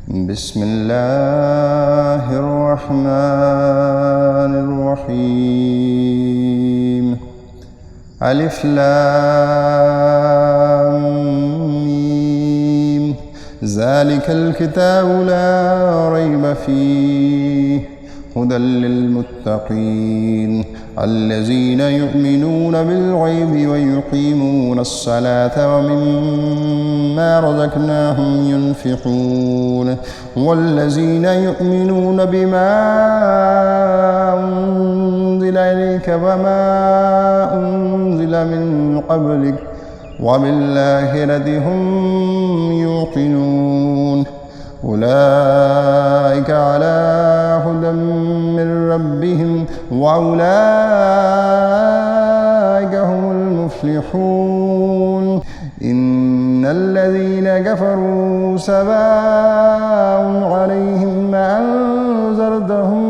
بسم الله الرحمن الرحيم. ألف لام ميم. ذلك الكتاب لا ريب فيه هدى للمتقين الذين يؤمنون بالغيب ويقيمون الصلاة ومما رزقناهم ينفقون والذين يؤمنون بما أنزل إليك وما أنزل من قبلك وبالآخرة هم يوقنون أولئك على هدى من ربهم وأولئك هم المفلحون. إن الذين كفروا سواء عليهم أنذرتهم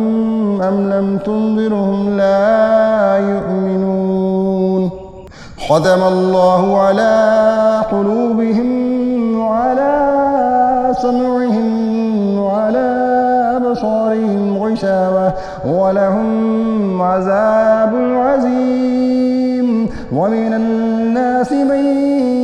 أم لم تنذرهم لا يؤمنون. ختم الله على قلوبهم وعلى سمعهم وعلى أبصارهم غشاوة ولهم عذاب عظيم. ومن الناس من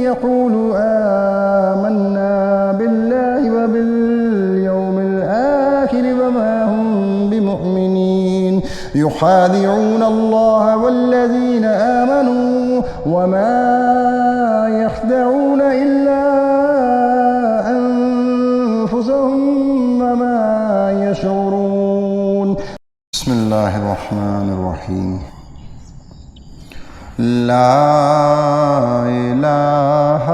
يقول آمنا بالله وباليوم الآخر وما هم بمؤمنين يخادعون الله والذين آمنوا وما يخدعون إلا وما يشعرون. بسم الله الرحمن الرحيم. لا إله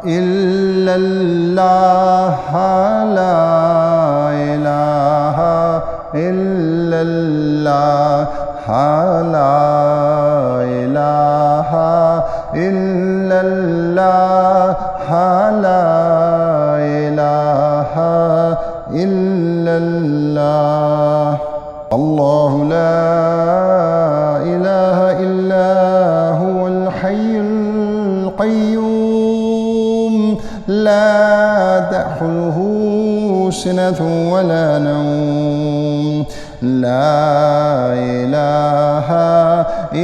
إلا الله لا إله إلا الله لا إله إلا الله لا إله إلا الله. الله لا إله إلا هو الحي القيوم لا تأخذه سنة ولا نوم. لا إله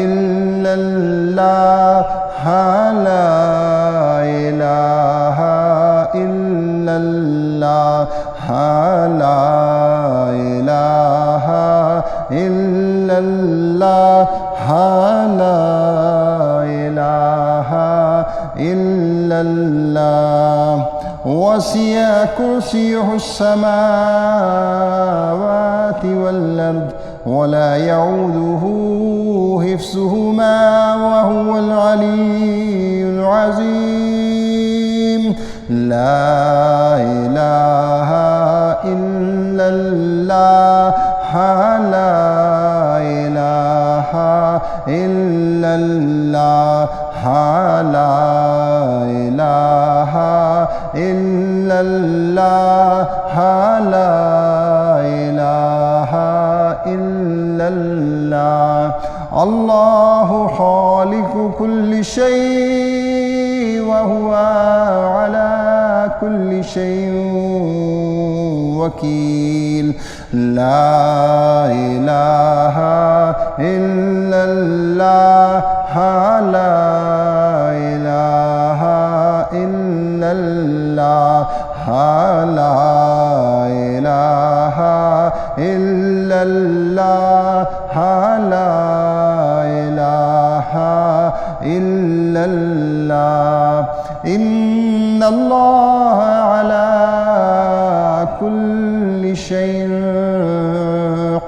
إلا الله لا إله إلا الله لا إله إلا الله لا إله إلا الله. وسع كرسيه السماوات والأرض ولا يعوده حفظهما وهو العلي العظيم. لا إله إلا الله لا إله إلا الله لا إله إلا الله لا إله إلا الله. الله خالق كل شيء وهو على كل شيء وكيل. لا إله إلا الله لا إله إلا الله لا إله إلا الله لا إله إلا الله. إن الله على كل شيء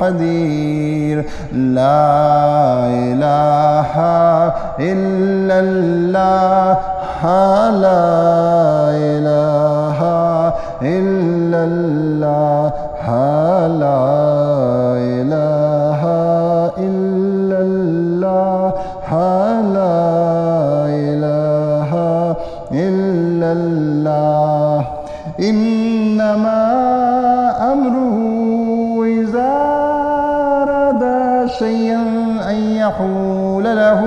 قدير. لا إله إلا الله لا إله إلا الله لا إله إلا الله لا إله إلا الله. إنما أمره إذا أراد شيئا أن يقول له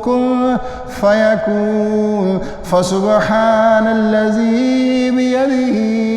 كن فيكون. فسبحان الذي بيده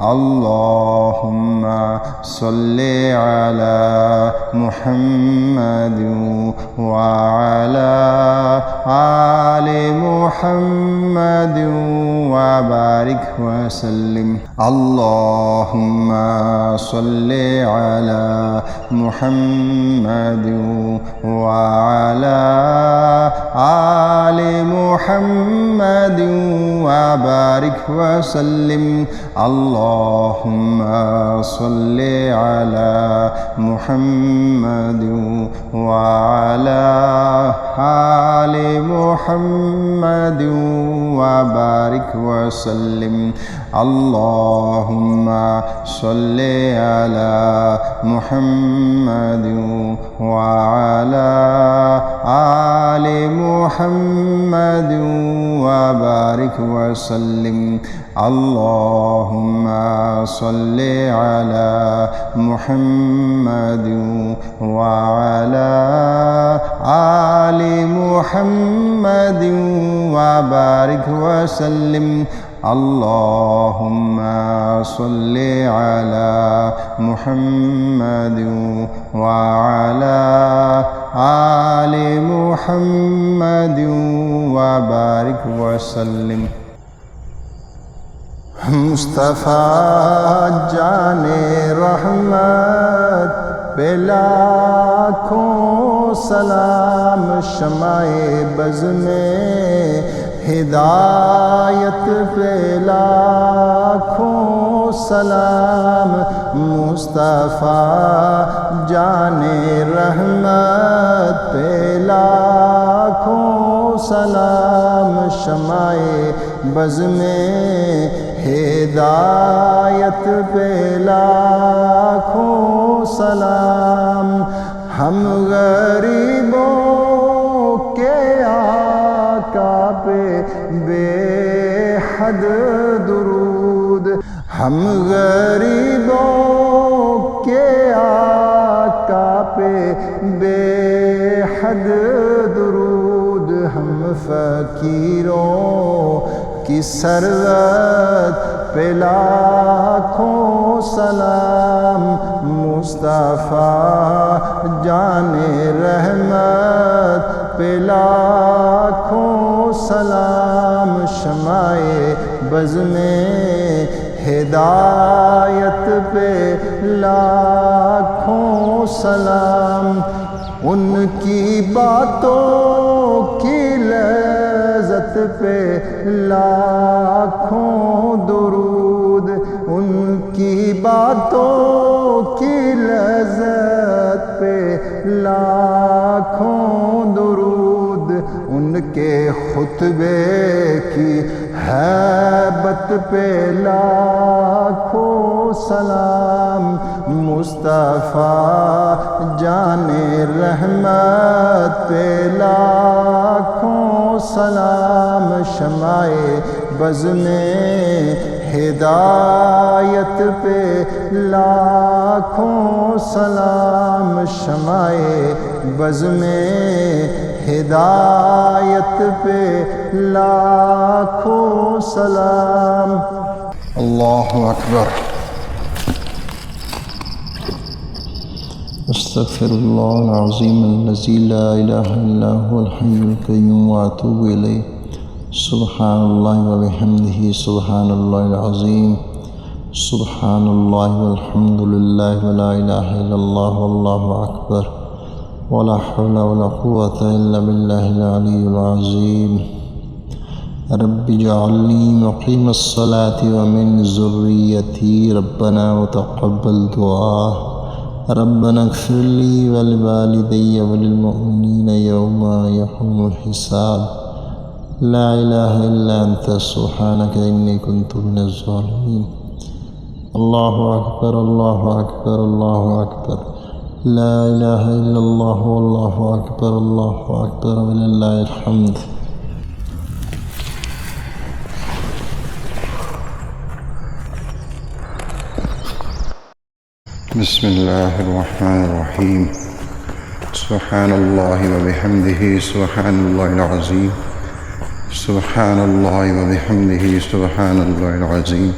اللهم صل على محمد وعلى آل محمد وبارك وسلم اللهم صل على محمد وعلى آل محمد وبارك وسلم اللهم صل على محمد وعلى آل محمد وبارك وسلم اللهم صل على محمد وعلى آل محمد وبارك وسلم اللهم صل على محمد وعلى آل محمد وبارك وسلم اللهم صل على محمد وعلى آل محمد وبارك وسلم مصطفیٰ جان رحمت پہ لاکھوں سلام شمع بز میں ہدایت پہ لاکھوں سلام مصطفیٰ جان رحمت پہ لاکھوں سلام شمع بز میں ہدایت پہ لاکھوں سلام ہم غریبوں کے آقا پہ بے حد درود ہم غریبوں کے آقا پہ بے حد درود ہم فقیروں کی سرورت پہ لاکھوں سلام مصطفیٰ جان رحمت پہ لاکھوں سلام شمع بز میں ہدایت پہ لاکھوں سلام ان کی باتوں کی لذت پہ لاکھوں درود ان کی باتوں کی لذت پہ لاکھوں درود ان کے خطبے کی ہیبت پہ لاکھوں سلام مصطفیٰ جان رحمت پہ لاکھوں سلام شمع بز میں ہدایت پہ لاکھوں سلام شمع بز میں ہدایت پہ لاکھوں سلام اللہ اکبر استغفر اللہ العظیم الذی لا الہ الا هو الحی القیوم واتوب الیہ سبحان اللہ وبحمدہ سبحان اللہ العظیم سبحان اللہ والحمد للہ ولا الہ الا اللہ واللہ اکبر ولا حول ولا قوة الا باللہ العلی العظیم رب اجعلنی مقیم الصلاة ومن ذریتی ربنا وتقبل دعاء ربنا اغفر لي ولوالدي وللمؤمنين يوم يقوم الحساب لا إله إلا أنت سبحانك إني كنت من الظالمين الله أكبر الله أكبر الله أكبر لا إله إلا الله والله أكبر الله أكبر ولله الحمد بسم الله الرحمن الرحيم سبحان الله وبحمده سبحان الله العظيم سبحان الله وبحمده سبحان الله العظيم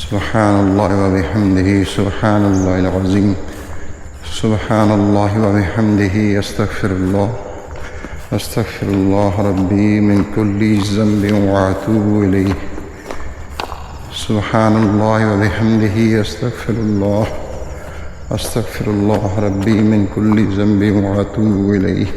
سبحان الله وبحمده سبحان الله العظيم سبحان الله وبحمده أستغفر الله ربي من كل ذنب وأتوب إليه سبحان الله وبحمده أستغفر الله ربي من كل ذنب وأتوب إليه